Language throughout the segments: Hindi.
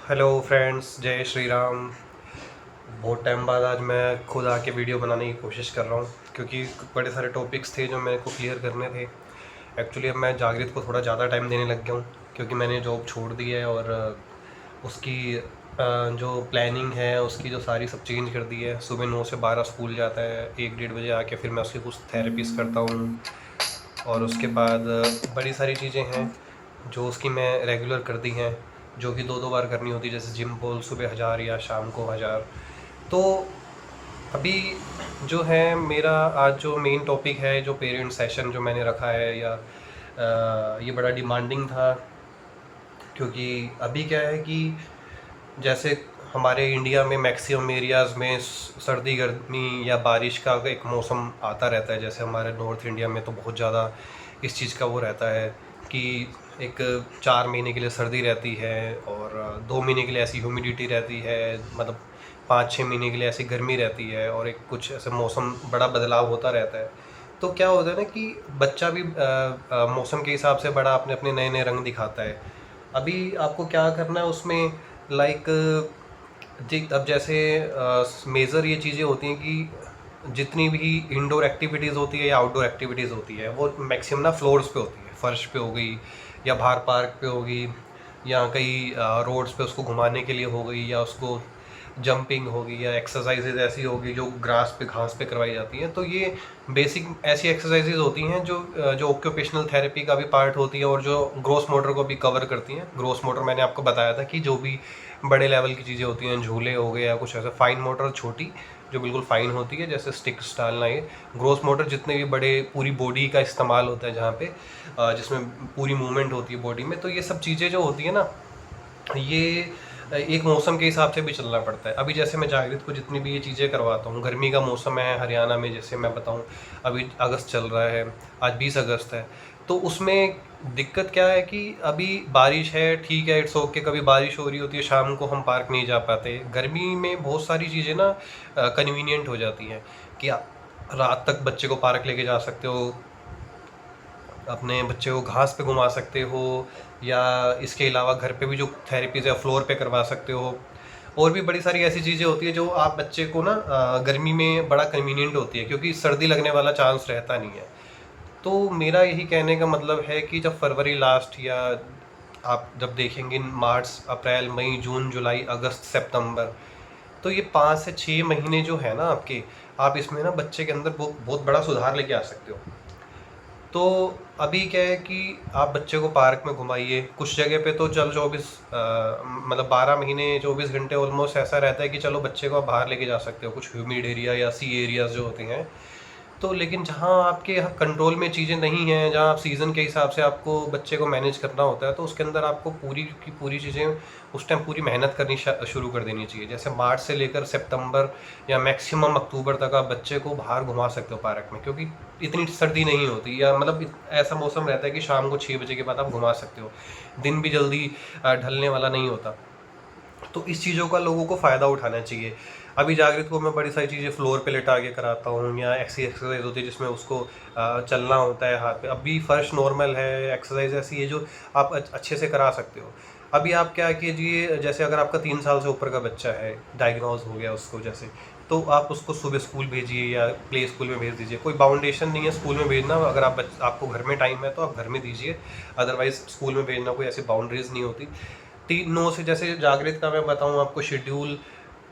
हेलो फ्रेंड्स, जय श्री राम। बहुत टाइम बाद आज मैं खुद आके वीडियो बनाने की कोशिश कर रहा हूँ क्योंकि बड़े सारे टॉपिक्स थे जो मेरे को क्लियर करने थे। एक्चुअली अब मैं जागृत को थोड़ा ज़्यादा टाइम देने लग गया हूँ क्योंकि मैंने जॉब छोड़ दी है और उसकी जो प्लानिंग है उसकी जो सारी सब चेंज कर दी है। सुबह 9 से 12 स्कूल जाता है, 1 डेढ़ बजे आके फिर मैं उसकी कुछ थेरेपीज करता हूँ और उसके बाद बड़ी सारी चीज़ें हैं जो उसकी मैं रेगुलर कर दी हैं, जो कि दो दो बार करनी होती है, जैसे जिम बॉल सुबह 1000 या शाम को 1000। तो अभी जो है मेरा आज जो मेन टॉपिक है, जो पेरेंट सेशन जो मैंने रखा है, या ये बड़ा डिमांडिंग था क्योंकि अभी क्या है कि जैसे हमारे इंडिया में मैक्सिमम एरियाज़ में सर्दी गर्मी या बारिश का एक मौसम आता रहता है। जैसे हमारे नॉर्थ इंडिया में तो बहुत ज़्यादा इस चीज़ का वो रहता है कि एक 4 महीने के लिए सर्दी रहती है और 2 महीने के लिए ऐसी ह्यूमिडिटी रहती है, मतलब 5-6 महीने के लिए ऐसी गर्मी रहती है और एक कुछ ऐसे मौसम बड़ा बदलाव होता रहता है। तो क्या होता है ना कि बच्चा भी मौसम के हिसाब से बड़ा अपने अपने नए नए रंग दिखाता है। अभी आपको क्या करना है उसमें, लाइक जी, अब जैसे मेजर ये चीज़ें होती हैं कि जितनी भी इंडोर एक्टिविटीज़ होती है या आउटडोर एक्टिविटीज़ होती है वो मैक्सिमम ना फ्लोर्स पे होती है, फर्श पे हो गई या बाहर पार्क पे होगी या कई रोड्स पे उसको घुमाने के लिए हो गई, या उसको जंपिंग होगी या एक्सरसाइजेज ऐसी होगी जो ग्रास पे घास पे करवाई जाती हैं। तो ये बेसिक ऐसी एक्सरसाइजेज होती हैं जो ऑक्यूपेशनल थेरेपी का भी पार्ट होती है और जो ग्रोस मोटर को भी कवर करती हैं। ग्रोस मोटर मैंने आपको बताया था कि जो भी बड़े लेवल की चीज़ें होती हैं, झूले हो गए या कुछ ऐसा। फाइन मोटर छोटी, जो बिल्कुल फाइन होती है, जैसे स्टिक्स डालना। ये ग्रोस मोटर जितने भी बड़े पूरी बॉडी का इस्तेमाल होता है, जहाँ पे जिसमें पूरी मूवमेंट होती है बॉडी में। तो ये सब चीज़ें जो होती है ना, ये एक मौसम के हिसाब से भी चलना पड़ता है। अभी जैसे मैं जागृत को जितनी भी ये चीज़ें करवाता हूँ, गर्मी का मौसम है हरियाणा में, जैसे मैं बताऊँ अभी अगस्त चल रहा है, आज 20 अगस्त है। तो उसमें दिक्कत क्या है कि अभी बारिश है, ठीक है, इट्स ओके। कभी बारिश हो रही होती है, शाम को हम पार्क नहीं जा पाते। गर्मी में बहुत सारी चीज़ें ना कन्वीनियंट हो जाती हैं कि रात तक बच्चे को पार्क लेके जा सकते हो, अपने बच्चे को घास पे घुमा सकते हो, या इसके अलावा घर पे भी जो थेरेपीज़ है फ्लोर पे करवा सकते हो। और भी बड़ी सारी ऐसी चीज़ें होती है जो आप बच्चे को ना गर्मी में बड़ा कन्वीनियंट होती है क्योंकि सर्दी लगने वाला चांस रहता नहीं है। तो मेरा यही कहने का मतलब है कि जब फरवरी लास्ट, या आप जब देखेंगे मार्च अप्रैल मई जून जुलाई अगस्त सितंबर, तो ये 5 से 6 महीने जो है ना आपके, आप इसमें ना बच्चे के अंदर बहुत बहुत बड़ा सुधार लेके आ सकते हो। तो अभी क्या है कि आप बच्चे को पार्क में घुमाइए। कुछ जगह पे तो चल 24 मतलब 12 महीने 24 घंटे ऑलमोस्ट ऐसा रहता है कि चलो बच्चे को आप बाहर लेके जा सकते हो, कुछ ह्यूमिड एरिया या सी एरियाज जो होते हैं। तो लेकिन जहाँ आपके यहाँ कंट्रोल में चीज़ें नहीं हैं, जहाँ आप सीज़न के हिसाब से आपको बच्चे को मैनेज करना होता है, तो उसके अंदर आपको पूरी की पूरी चीज़ें उस टाइम पूरी मेहनत करनी शुरू कर देनी चाहिए। जैसे मार्च से लेकर सितंबर या मैक्सिमम अक्टूबर तक आप बच्चे को बाहर घुमा सकते हो पार्क में, क्योंकि इतनी सर्दी नहीं होती, या मतलब ऐसा मौसम रहता है कि शाम को 6 बजे के बाद आप घुमा सकते हो। दिन भी जल्दी ढलने वाला नहीं होता। तो इस चीज़ों का लोगों को फ़ायदा उठाना चाहिए। अभी जागृत को मैं बड़ी सारी चीज़ें फ्लोर पे लेटा के कराता हूँ, या ऐसी एक्सरसाइज होती है जिसमें उसको चलना होता है हाथ पे। अभी फर्श नॉर्मल है, एक्सरसाइज ऐसी है जो आप अच्छे से करा सकते हो। अभी आप क्या कीजिए, जैसे अगर आपका 3 साल से ऊपर का बच्चा है, डायग्नोज हो गया उसको जैसे, तो आप उसको सुबह स्कूल भेजिए या प्ले स्कूल में भेज दीजिए। कोई बाउंडेशन नहीं है स्कूल में भेजना। अगर आपको घर में टाइम है तो आप घर में दीजिए, अदरवाइज स्कूल में भेजना कोई ऐसी बाउंड्रीज नहीं होती। 9 से, जैसे जागृत का मैं बताऊँ आपको शेड्यूल,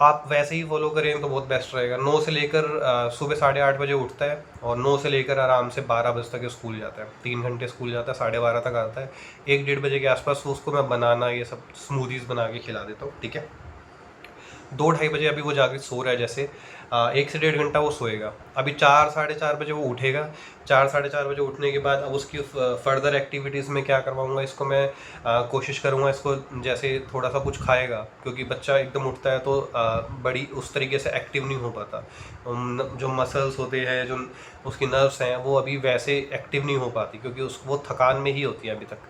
आप वैसे ही फॉलो करें तो बहुत बेस्ट रहेगा। 9 से लेकर सुबह 8:30 बजे उठता है और 9 से लेकर आराम से 12 बजे तक स्कूल जाता है। 3 घंटे स्कूल जाता है, 12:30 तक आता है। 1-1:30 बजे के आसपास उसको मैं बनाना ये सब स्मूदीज़ बना के खिला देता हूँ, ठीक है। 2-2:30 बजे अभी वो जाके सो रहा है, जैसे 1 से 1.5 घंटा वो सोएगा। अभी 4-4:30 बजे वो उठेगा। 4-4:30 बजे उठने के बाद अब उसकी फर्दर एक्टिविटीज़ में क्या करवाऊँगा इसको मैं, कोशिश करूँगा इसको, जैसे थोड़ा सा कुछ खाएगा, क्योंकि बच्चा एकदम उठता है तो बड़ी उस तरीके से एक्टिव नहीं हो पाता। जो मसल्स होते हैं, जो उसकी नर्व्स हैं, वो अभी वैसे एक्टिव नहीं हो पाती क्योंकि वो थकान में ही होती है अभी तक।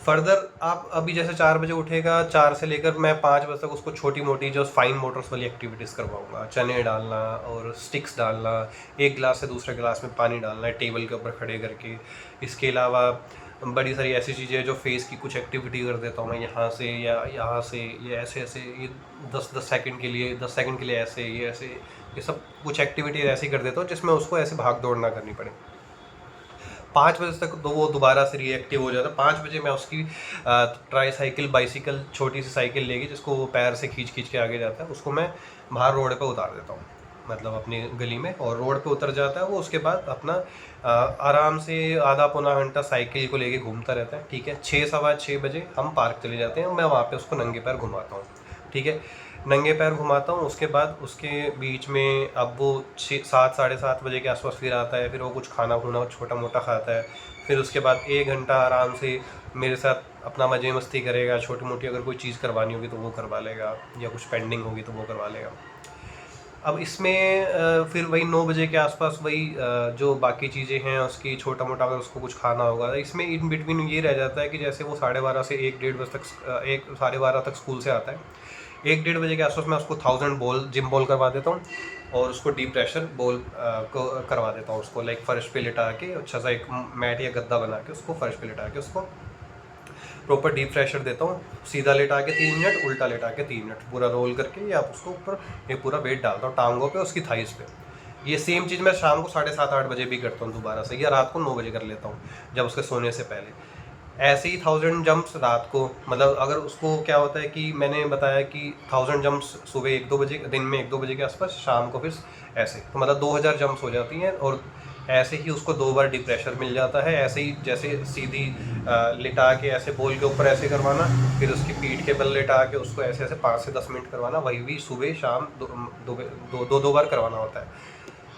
फर्दर आप अभी जैसे 4 बजे उठेगा, 4 से लेकर मैं 5 बजे तक उसको छोटी मोटी जो फाइन मोटर्स वाली एक्टिविटीज़ करवाऊंगा। चने डालना और स्टिक्स डालना, एक गिलास से दूसरे गिलास में पानी डालना है टेबल के ऊपर खड़े करके। इसके अलावा बड़ी सारी ऐसी चीज़ें जो फेस की कुछ एक्टिविटी कर देता हूँ मैं, यहाँ से या यहाँ से, ये ऐसे ऐसे, ये 10-10 सेकंड के लिए, 10 सेकंड के लिए ऐसे, ये ऐसे, ये सब कुछ एक्टिविटी ऐसी कर देता हूँ जिसमें उसको ऐसे भाग दौड़ ना करनी पड़े। 5 बजे तक तो वो दोबारा से रिएक्टिव हो जाता है। 5 बजे मैं उसकी ट्राई साइकिल, बाइसिकल, छोटी सी साइकिल लेके जिसको वो पैर से खींच खींच के आगे जाता है, उसको मैं बाहर रोड पे उतार देता हूँ, मतलब अपनी गली में, और रोड पे उतर जाता है वो। उसके बाद अपना आराम से आधा पौना घंटा साइकिल को लेके घूमता रहता है, ठीक है। 6 सवा 6 बजे हम पार्क चले जाते हैं, मैं वहाँ पे उसको नंगे पैर घुमाता हूँ, ठीक है। नंगे पैर घुमाता हूँ, उसके बाद उसके बीच में अब वो 7 साढ़े 7 बजे के आसपास फिर आता है, फिर वो कुछ खाना खुना छोटा मोटा खाता है। फिर उसके बाद 1 घंटा आराम से मेरे साथ अपना मज़े मस्ती करेगा, छोटी मोटी अगर कोई चीज़ करवानी होगी तो वो करवा लेगा, या कुछ पेंडिंग होगी तो वो करवा लेगा। अब इसमें फिर वही 9 बजे के आसपास वही जो बाकी चीज़ें हैं उसकी, छोटा मोटा अगर उसको कुछ खाना होगा, इसमें इन बिटवीन ये रह जाता है कि जैसे वो 12:30 से 1 डेढ़ बजे तक 1 साढ़े 12 तक स्कूल से आता है, 1 डेढ़ बजे के आसपास मैं उसको 1000 बॉल, जिम बॉल करवा देता हूँ, और उसको डीप प्रेशर बॉल को करवा देता हूँ उसको, लाइक फर्श पे लिटा के, अच्छा सा एक मैट या गद्दा बना के उसको फर्श पे लिटा के उसको प्रॉपर डीप फ्रेशर देता हूँ। सीधा लेटा के 3 मिनट, उल्टा लेटा के 3 मिनट, पूरा रोल करके, या उसको ऊपर ये पूरा वेट डालता हूँ टांगों पे, उसकी थाइस पे। ये सेम चीज़ मैं शाम को 7:30-8 बजे भी करता हूँ दोबारा से, या रात को 9 बजे कर लेता हूँ जब उसके सोने से पहले। ऐसे ही 1000 जंप्स रात को, मतलब अगर उसको क्या होता है कि मैंने बताया कि 1000 जंप्स सुबह 1-2 बजे, दिन में 1-2 बजे के आसपास, शाम को फिर ऐसे, तो मतलब 2000 जंप्स हो जाती हैं। और ऐसे ही उसको 2 बार डीप प्रेशर मिल जाता है। ऐसे ही जैसे सीधी लिटा के ऐसे बॉल के ऊपर ऐसे करवाना, फिर उसकी पीठ के बल लिटा के उसको ऐसे ऐसे 5 से 10 मिनट करवाना, वही भी सुबह शाम दो बार करवाना होता है।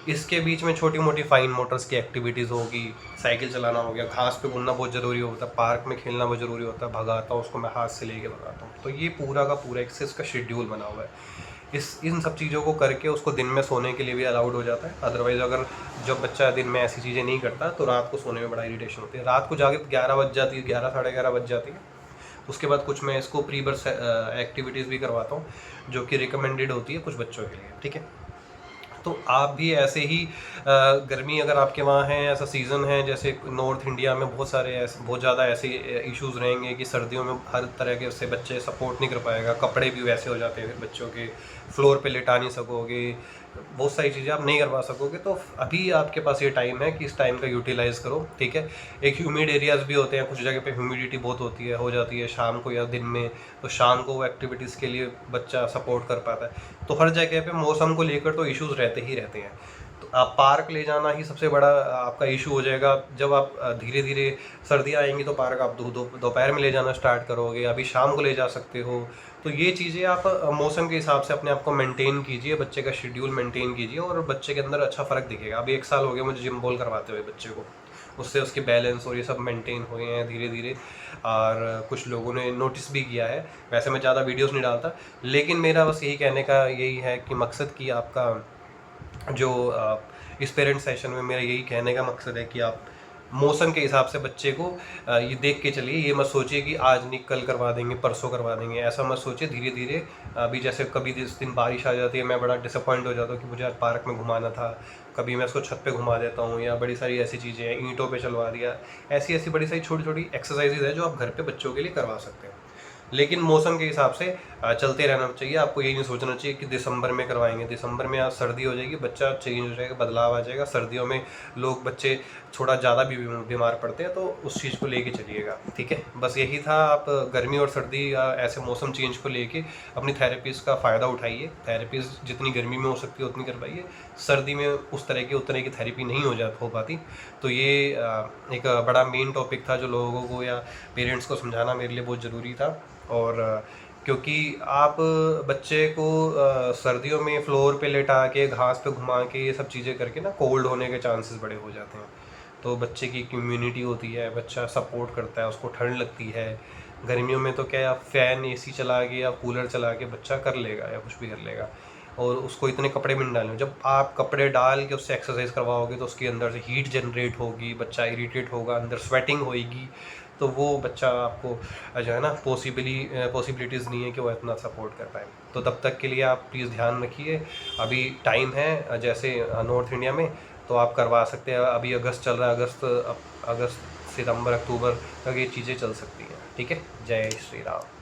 इसके बीच में छोटी मोटी फाइन मोटर्स की एक्टिविटीज़ होगी, साइकिल चलाना हो गया, घास पे घूमना बहुत ज़रूरी होता है, पार्क में खेलना बहुत ज़रूरी होता है, भगाता हूँ उसको मैं, हाथ से लेके भगाता हूँ। तो ये पूरा का पूरा एक्सरसाइज का शेड्यूल बना हुआ है। इन सब चीज़ों को करके उसको दिन में सोने के लिए भी अलाउड हो जाता है। अदरवाइज़ अगर जब बच्चा दिन में ऐसी चीज़ें नहीं करता तो रात को सोने में बड़ा इरिटेशन होती है। रात को जाके 11 बज जाती है, 11 साढ़े 11 बज जाती है। उसके बाद कुछ मैं इसको प्री बर्थ एक्टिविटीज़ भी करवाता हूँ, जो कि रिकमेंडेड होती है कुछ बच्चों के लिए, ठीक है। तो आप भी ऐसे ही गर्मी अगर आपके वहाँ है, ऐसा सीज़न है, जैसे नॉर्थ इंडिया में बहुत सारे ऐसे, बहुत ज़्यादा ऐसे इश्यूज़ रहेंगे कि सर्दियों में हर तरह के से बच्चे सपोर्ट नहीं कर पाएगा, कपड़े भी वैसे हो जाते हैं बच्चों के, फ्लोर पे लेटा नहीं सकोगे, बहुत सारी चीज़ें आप नहीं करवा सकोगे। तो अभी आपके पास ये टाइम है कि इस टाइम का यूटिलाइज़ करो, ठीक है। एक ह्यूमिड एरियाज़ भी होते हैं, कुछ जगह पे ह्यूमिडिटी बहुत होती है, हो जाती है शाम को या दिन में, तो शाम को वो एक्टिविटीज़ के लिए बच्चा सपोर्ट कर पाता है। तो हर जगह पे मौसम को लेकर तो इश्यूज़ रहते ही रहते हैं। तो आप पार्क ले जाना ही सबसे बड़ा आपका इशू हो जाएगा। जब आप धीरे धीरे सर्दियाँ आएंगी तो पार्क आप दोपहर में ले जाना स्टार्ट करोगे, अभी शाम को ले जा सकते हो। तो ये चीज़ें आप मौसम के हिसाब से अपने आप को मेंटेन कीजिए, बच्चे का शेड्यूल मेंटेन कीजिए, और बच्चे के अंदर अच्छा फ़र्क दिखेगा। अभी 1 साल हो गया मुझे जिम बॉल करवाते हुए बच्चे को, उससे उसके बैलेंस और ये सब मेंटेन हुए हैं धीरे धीरे। और कुछ लोगों ने नोटिस भी किया है। वैसे मैं ज़्यादा वीडियोस नहीं डालता, लेकिन मेरा बस यही कहने का यही है कि मकसद कि आपका जो इस पेरेंट सेशन में मेरा यही कहने का मकसद है कि आप मौसम के हिसाब से बच्चे को ये देख के चलिए। ये मत सोचिए कि आज नहीं कल करवा देंगे, परसों करवा देंगे, ऐसा मत सोचिए। धीरे धीरे अभी जैसे कभी जिस दिन बारिश आ जाती है मैं बड़ा डिसअपॉइंट हो जाता हूँ कि मुझे आज पार्क में घुमाना था, कभी मैं उसको छत पे घुमा देता हूँ, या बड़ी सारी ऐसी चीज़ें हैं, ईंटों पे चलवा दिया। ऐसी ऐसी बड़ी सारी छोटी छोटी एक्सरसाइजेज है जो आप घर पे बच्चों के लिए करवा सकते हैं। लेकिन मौसम के हिसाब से चलते रहना चाहिए। आपको यही नहीं सोचना चाहिए कि दिसंबर में करवाएंगे, दिसंबर में आज सर्दी हो जाएगी, बच्चा चेंज हो जाएगा, बदलाव आ जाएगा। सर्दियों में लोग बच्चे थोड़ा ज़्यादा भी बीमार पड़ते हैं, तो उस चीज़ को लेके चलिएगा, ठीक है। बस यही था। आप गर्मी और सर्दी या ऐसे मौसम चेंज को लेके अपनी थेरेपीज़ का फ़ायदा उठाइए। थेरेपीज़ जितनी गर्मी में हो सकती है उतनी करवाइए, सर्दी में उस तरह की थेरेपी नहीं हो पाती। तो ये एक बड़ा मेन टॉपिक था जो लोगों को या पेरेंट्स को समझाना मेरे लिए बहुत ज़रूरी था। और क्योंकि आप बच्चे को सर्दियों में फ्लोर पे लेटा के, घास पे घुमा के, ये सब चीज़ें करके ना कोल्ड होने के चांसेस बड़े हो जाते हैं। तो बच्चे की इम्यूनिटी होती है, बच्चा सपोर्ट करता है, उसको ठंड लगती है। गर्मियों में तो क्या, आप फ़ैन एसी चला के या कूलर चला के बच्चा कर लेगा या कुछ भी कर लेगा, और उसको इतने कपड़े भी नहीं डालने। जब आप कपड़े डाल के उससे एक्सरसाइज करवाओगे तो उसके अंदर से हीट जनरेट होगी, बच्चा इरिटेट होगा, अंदर स्वेटिंग होएगी, तो वो बच्चा आपको जो है ना पॉसिबिलिटीज़ नहीं है कि वो इतना सपोर्ट कर पाए। तो तब तक के लिए आप प्लीज़ ध्यान रखिए। अभी टाइम है, जैसे नॉर्थ इंडिया में तो आप करवा सकते हैं। अभी अगस्त चल रहा है, अगस्त सितंबर अक्टूबर तक ये चीज़ें चल सकती हैं। ठीक है, जय श्री राम।